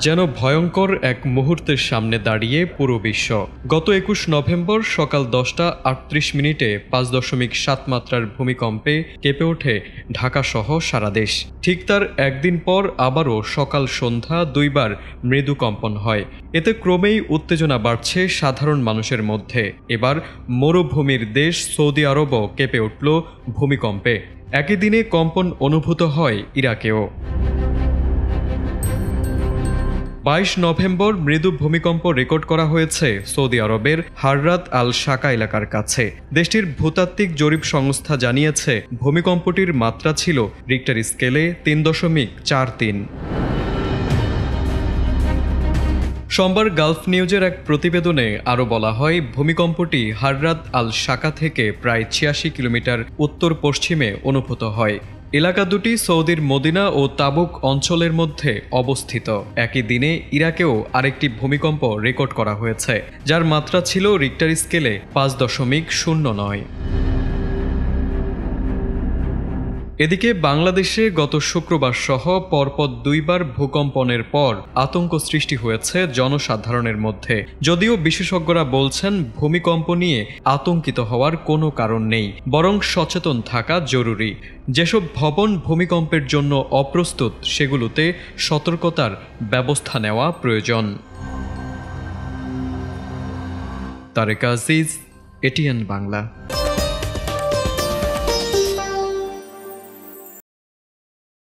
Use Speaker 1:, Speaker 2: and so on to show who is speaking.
Speaker 1: যেন ভয়ঙ্কর এক মুহূর্তের সামনে দাঁড়িয়ে পুরো বিশ্ব। গত ২১ নভেম্বর সকাল ১০টা ৩৮ মিনিটে ৫.৭ মাত্রার ভূমিকম্পে কেঁপে ওঠে ঢাকাসহ সারা দেশ। ঠিক তার একদিন পর আবারও সকাল সন্ধ্যা দুইবার মৃদু কম্পন হয়। এতে ক্রমেই উত্তেজনা বাড়ছে সাধারণ মানুষের মধ্যে। এবার মরুভূমির দেশ সৌদি আরবও কেঁপে উঠল ভূমিকম্পে। একই দিনে কম্পন অনুভূত হয় ইরাকেও। ২২ নভেম্বর মৃদু ভূমিকম্প রেকর্ড করা হয়েছে সৌদি আরবের হাররাত আল শাকা এলাকার কাছে। দেশটির ভূতাত্ত্বিক জরিপ সংস্থা জানিয়েছে ভূমিকম্পটির মাত্রা ছিল রিক্টার স্কেলে ৩.৪৩। সোমবার গালফ নিউজের এক প্রতিবেদনে আরও বলা হয়, ভূমিকম্পটি হাররাত আল শাকা থেকে প্রায় ৮৬ কিলোমিটার উত্তর পশ্চিমে অনুভূত হয়। এলাকা দুটি সৌদির মদিনা ও তাবুক অঞ্চলের মধ্যে অবস্থিত। একই দিনে ইরাকেও আরেকটি ভূমিকম্প রেকর্ড করা হয়েছে, যার মাত্রা ছিল রিক্টার স্কেলে ৫.০৯। এদিকে বাংলাদেশে গত শুক্রবার সহ পরপর দুইবার ভূকম্পনের পর আতঙ্ক সৃষ্টি হয়েছে জনসাধারণের মধ্যে। যদিও বিশেষজ্ঞরা বলছেন ভূমিকম্প নিয়ে আতঙ্কিত হওয়ার কোনো কারণ নেই, বরং সচেতন থাকা জরুরি। যেসব ভবন ভূমিকম্পের জন্য অপ্রস্তুত সেগুলোতে সতর্কতার ব্যবস্থা নেওয়া প্রয়োজন। তারেক আজিজ, এটিএন বাংলা।